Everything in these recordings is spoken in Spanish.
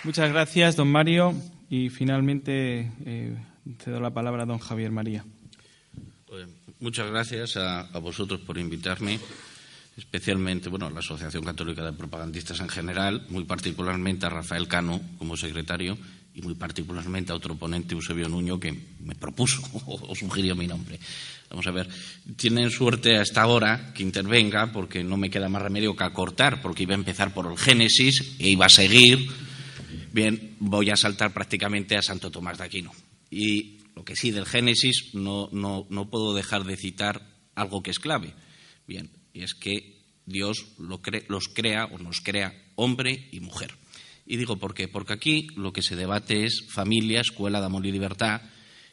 Muchas gracias, don Mario. Y finalmente cedo la palabra a don Javier María. Muchas gracias a vosotros por invitarme, especialmente a la Asociación Católica de Propagandistas en general, muy particularmente a Rafael Cano como secretario y muy particularmente a otro ponente, Eusebio Nuño, que me propuso o sugirió mi nombre. Vamos a ver, tienen suerte hasta ahora que intervenga, porque no me queda más remedio que acortar, porque iba a empezar por el Génesis e iba a seguir. Bien, voy a saltar prácticamente a Santo Tomás de Aquino. Y lo que sí, del Génesis no puedo dejar de citar algo que es clave. Bien, y es que Dios nos crea hombre y mujer. Y digo ¿por qué? Porque aquí lo que se debate es familia, escuela de amor y libertad,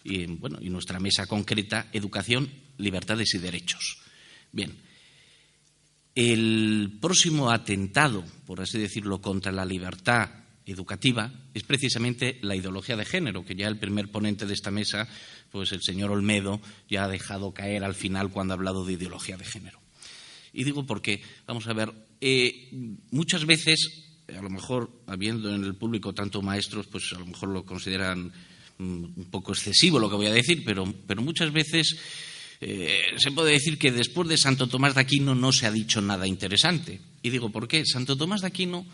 y nuestra mesa concreta, educación, libertades y derechos. Bien, el próximo atentado, por así decirlo, contra la libertad educativa es precisamente la ideología de género, que ya el primer ponente de esta mesa, pues el señor Olmedo, ya ha dejado caer al final cuando ha hablado de ideología de género. Y digo porque, vamos a ver, muchas veces, a lo mejor habiendo en el público tanto maestros, pues a lo mejor lo consideran un poco excesivo lo que voy a decir, pero muchas veces se puede decir que después de Santo Tomás de Aquino no se ha dicho nada interesante. Y digo ¿por qué? Santo Tomás de Aquino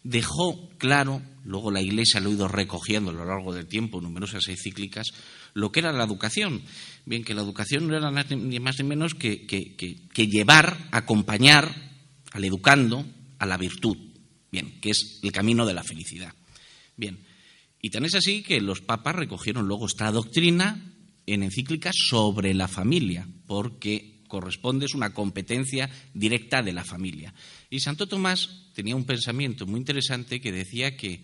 dejó claro, luego la Iglesia lo ha ido recogiendo a lo largo del tiempo, numerosas encíclicas, lo que era la educación. Bien, que la educación no era ni más ni menos que llevar, acompañar al educando a la virtud, bien, que es el camino de la felicidad. Bien, y tan es así que los papas recogieron luego esta doctrina en encíclicas sobre la familia, porque corresponde, es una competencia directa de la familia. Y Santo Tomás tenía un pensamiento muy interesante que decía que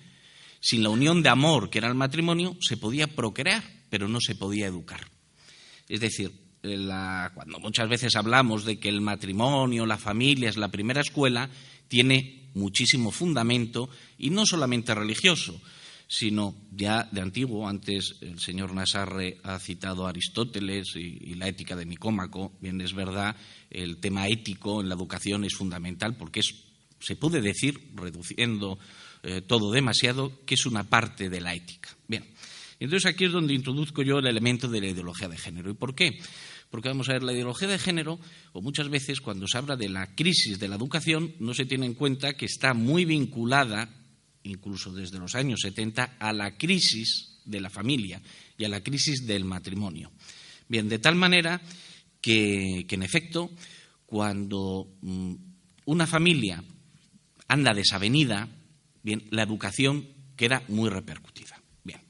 sin la unión de amor, que era el matrimonio, se podía procrear, pero no se podía educar. Es decir, cuando muchas veces hablamos de que el matrimonio, la familia es la primera escuela, tiene muchísimo fundamento, y no solamente religioso, sino ya de antiguo. Antes el señor Nasarre ha citado a Aristóteles y la ética de Nicómaco. Bien, es verdad, el tema ético en la educación es fundamental porque se puede decir, reduciendo todo demasiado, que es una parte de la ética. Bien, entonces aquí es donde introduzco yo el elemento de la ideología de género. ¿Y por qué? Porque vamos a ver, la ideología de género, o muchas veces cuando se habla de la crisis de la educación, no se tiene en cuenta que está muy vinculada, incluso desde los años 70, a la crisis de la familia y a la crisis del matrimonio. Bien, de tal manera que en efecto, cuando una familia anda desavenida, bien, la educación queda muy repercutida. Bien,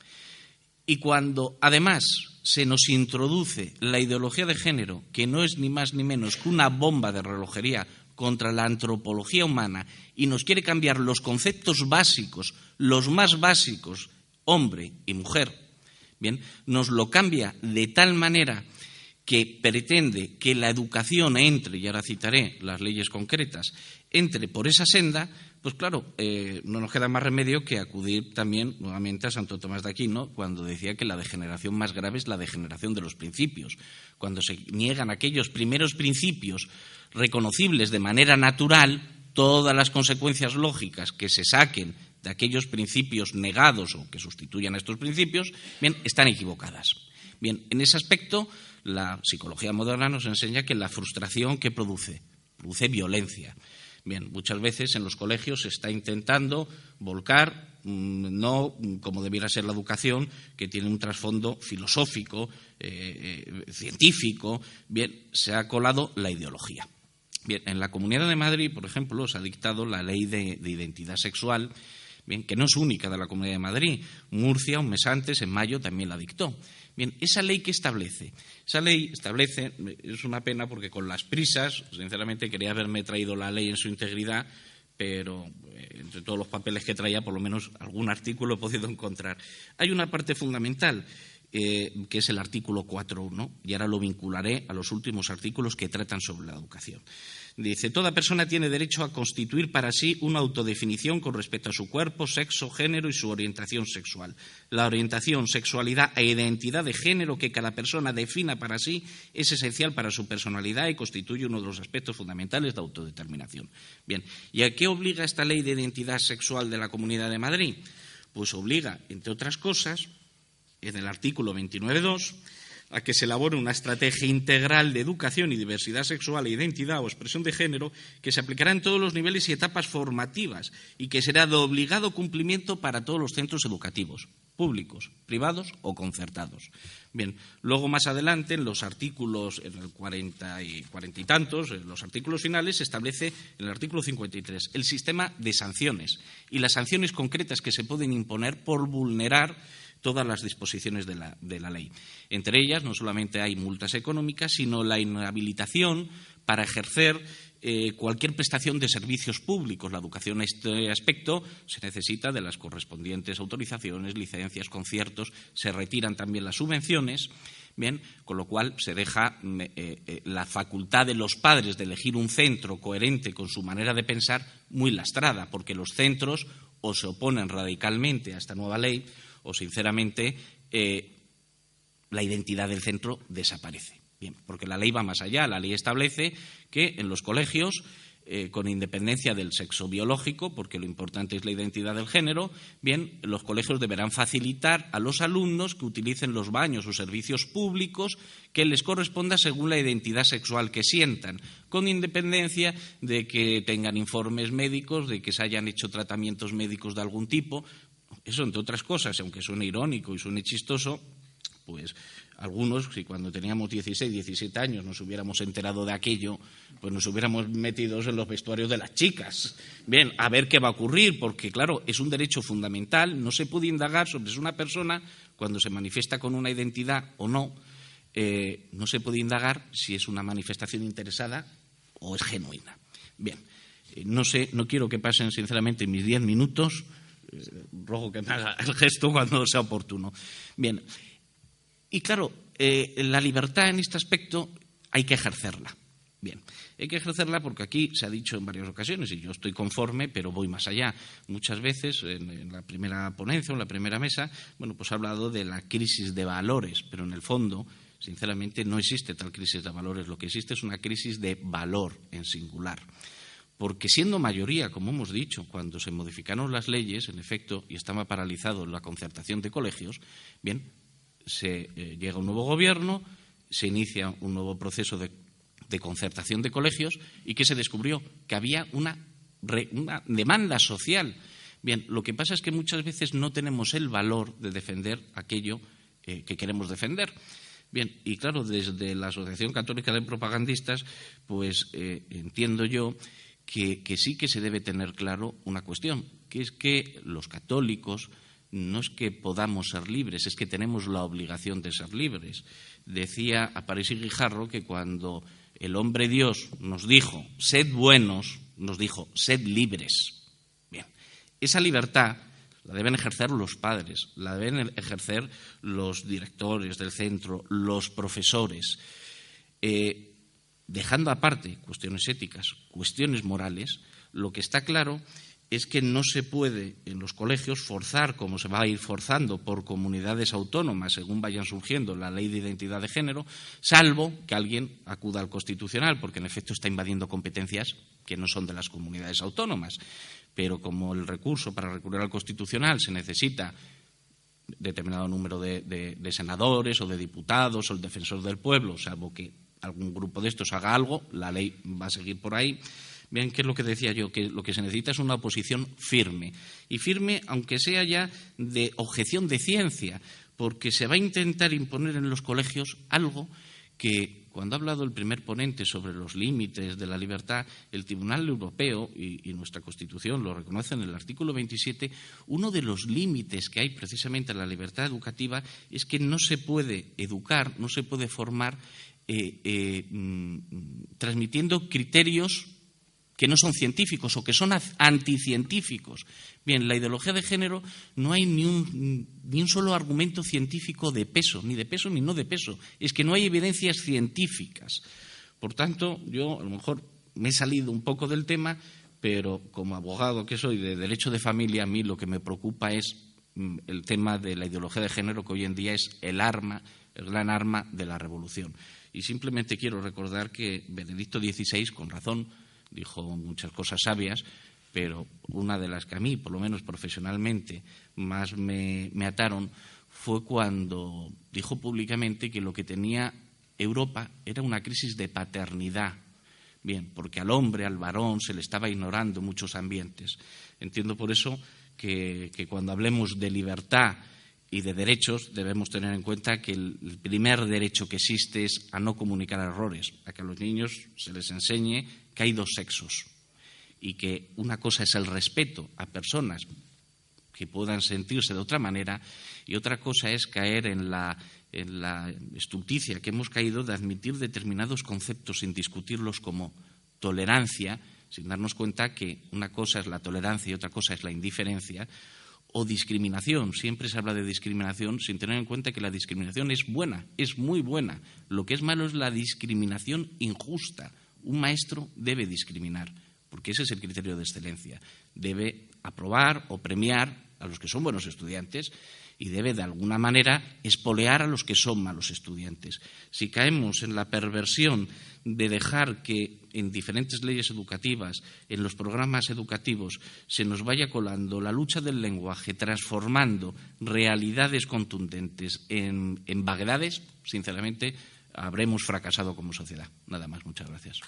y cuando además se nos introduce la ideología de género, que no es ni más ni menos que una bomba de relojería contra la antropología humana, y nos quiere cambiar los conceptos básicos, los más básicos, hombre y mujer, bien, nos lo cambia de tal manera que pretende que la educación entre, y ahora citaré las leyes concretas, entre por esa senda, pues claro, no nos queda más remedio que acudir también nuevamente a Santo Tomás de Aquino, cuando decía que la degeneración más grave es la degeneración de los principios. Cuando se niegan aquellos primeros principios reconocibles de manera natural, todas las consecuencias lógicas que se saquen de aquellos principios negados o que sustituyan a estos principios, bien, están equivocadas. Bien, en ese aspecto, la psicología moderna nos enseña que la frustración que produce violencia. Bien, muchas veces en los colegios se está intentando volcar, no como debiera ser la educación, que tiene un trasfondo filosófico, científico. Bien, se ha colado la ideología. Bien, en la Comunidad de Madrid, por ejemplo, se ha dictado la ley de identidad sexual, bien, que no es única de la Comunidad de Madrid. Murcia, un mes antes, en mayo, también la dictó. Bien, ¿esa ley qué establece? Esa ley establece, es una pena porque con las prisas, sinceramente quería haberme traído la ley en su integridad, pero entre todos los papeles que traía, por lo menos algún artículo he podido encontrar. Hay una parte fundamental, que es el artículo 4.1, y ahora lo vincularé a los últimos artículos que tratan sobre la educación. Dice, toda persona tiene derecho a constituir para sí una autodefinición con respecto a su cuerpo, sexo, género y su orientación sexual. La orientación, sexualidad e identidad de género que cada persona defina para sí es esencial para su personalidad y constituye uno de los aspectos fundamentales de autodeterminación. Bien, ¿y a qué obliga esta ley de identidad sexual de la Comunidad de Madrid? Pues obliga, entre otras cosas, en el artículo 29.2, a que se elabore una estrategia integral de educación y diversidad sexual e identidad o expresión de género que se aplicará en todos los niveles y etapas formativas y que será de obligado cumplimiento para todos los centros educativos, públicos, privados o concertados. Bien, luego más adelante, en los artículos, en el 40 y tantos, en los artículos finales, se establece en el artículo 53 el sistema de sanciones y las sanciones concretas que se pueden imponer por vulnerar todas las disposiciones de la ley. Entre ellas, no solamente hay multas económicas, sino la inhabilitación para ejercer cualquier prestación de servicios públicos. La educación en este aspecto se necesita de las correspondientes autorizaciones, licencias, conciertos, se retiran también las subvenciones, bien, con lo cual se deja la facultad de los padres de elegir un centro coherente con su manera de pensar muy lastrada, porque los centros o se oponen radicalmente a esta nueva ley o, sinceramente, la identidad del centro desaparece. Bien, porque la ley va más allá. La ley establece que en los colegios, con independencia del sexo biológico, porque lo importante es la identidad del género, bien, los colegios deberán facilitar a los alumnos que utilicen los baños o servicios públicos que les corresponda según la identidad sexual que sientan, con independencia de que tengan informes médicos, de que se hayan hecho tratamientos médicos de algún tipo. Eso, entre otras cosas, aunque suene irónico y suene chistoso, pues algunos, si cuando teníamos 16, 17 años nos hubiéramos enterado de aquello, pues nos hubiéramos metido en los vestuarios de las chicas. Bien, a ver qué va a ocurrir, porque, claro, es un derecho fundamental, no se puede indagar sobre si una persona, cuando se manifiesta con una identidad o no, no se puede indagar si es una manifestación interesada o es genuina. Bien, no sé, no quiero que pasen, sinceramente, mis 10 minutos, rogo que me haga el gesto cuando sea oportuno. Bien, y claro, la libertad en este aspecto hay que ejercerla. Bien, hay que ejercerla porque aquí se ha dicho en varias ocasiones, y yo estoy conforme, pero voy más allá. Muchas veces, en la primera ponencia o en la primera mesa, bueno, pues ha hablado de la crisis de valores, pero en el fondo, sinceramente, no existe tal crisis de valores. Lo que existe es una crisis de valor en singular. Porque siendo mayoría, como hemos dicho, cuando se modificaron las leyes, en efecto, y estaba paralizado la concertación de colegios, bien, se llega un nuevo gobierno, se inicia un nuevo proceso de concertación de colegios y ¿qué se descubrió? Que había una demanda social. Bien, lo que pasa es que muchas veces no tenemos el valor de defender aquello que queremos defender. Bien, y claro, desde la Asociación Católica de Propagandistas, pues entiendo yo que sí que se debe tener claro una cuestión, que es que los católicos no es que podamos ser libres, es que tenemos la obligación de ser libres. Decía Aparicio Guijarro que cuando el hombre Dios nos dijo, sed buenos, nos dijo, sed libres. Bien, esa libertad la deben ejercer los padres, la deben ejercer los directores del centro, los profesores, dejando aparte cuestiones éticas, cuestiones morales. Lo que está claro es que no se puede en los colegios forzar, como se va a ir forzando por comunidades autónomas según vayan surgiendo la ley de identidad de género, salvo que alguien acuda al Constitucional, porque en efecto está invadiendo competencias que no son de las comunidades autónomas. Pero como el recurso para recurrir al Constitucional se necesita determinado número de senadores o de diputados o el defensor del pueblo, salvo que algún grupo de estos haga algo, la ley va a seguir por ahí. Bien, ¿qué es lo que decía yo? Que lo que se necesita es una oposición firme. Y firme, aunque sea ya de objeción de ciencia, porque se va a intentar imponer en los colegios algo que, cuando ha hablado el primer ponente sobre los límites de la libertad, el Tribunal Europeo y nuestra Constitución lo reconoce en el artículo 27, uno de los límites que hay precisamente en la libertad educativa es que no se puede educar, no se puede formar transmitiendo criterios que no son científicos o que son anticientíficos. Bien, la ideología de género no hay ni un solo argumento científico de peso, ni de peso ni no de peso. Es que no hay evidencias científicas. Por tanto, yo a lo mejor me he salido un poco del tema, pero como abogado que soy de derecho de familia, a mí lo que me preocupa es el tema de la ideología de género, que hoy en día es el gran arma de la revolución. Y simplemente quiero recordar que Benedicto XVI, con razón, dijo muchas cosas sabias, pero una de las que a mí, por lo menos profesionalmente, más me ataron fue cuando dijo públicamente que lo que tenía Europa era una crisis de paternidad. Bien, porque al hombre, al varón, se le estaba ignorando en muchos ambientes. Entiendo por eso que cuando hablemos de libertad y de derechos debemos tener en cuenta que el primer derecho que existe es a no comunicar errores, a que a los niños se les enseñe que hay dos sexos y que una cosa es el respeto a personas que puedan sentirse de otra manera y otra cosa es caer en la estulticia que hemos caído de admitir determinados conceptos sin discutirlos, como tolerancia, sin darnos cuenta que una cosa es la tolerancia y otra cosa es la indiferencia, o discriminación. Siempre se habla de discriminación sin tener en cuenta que la discriminación es buena, es muy buena. Lo que es malo es la discriminación injusta. Un maestro debe discriminar, porque ese es el criterio de excelencia. Debe aprobar o premiar a los que son buenos estudiantes y debe, de alguna manera, espolear a los que son malos estudiantes. Si caemos en la perversión de dejar que en diferentes leyes educativas, en los programas educativos, se nos vaya colando la lucha del lenguaje, transformando realidades contundentes en vaguedades, sinceramente, habremos fracasado como sociedad. Nada más, muchas gracias.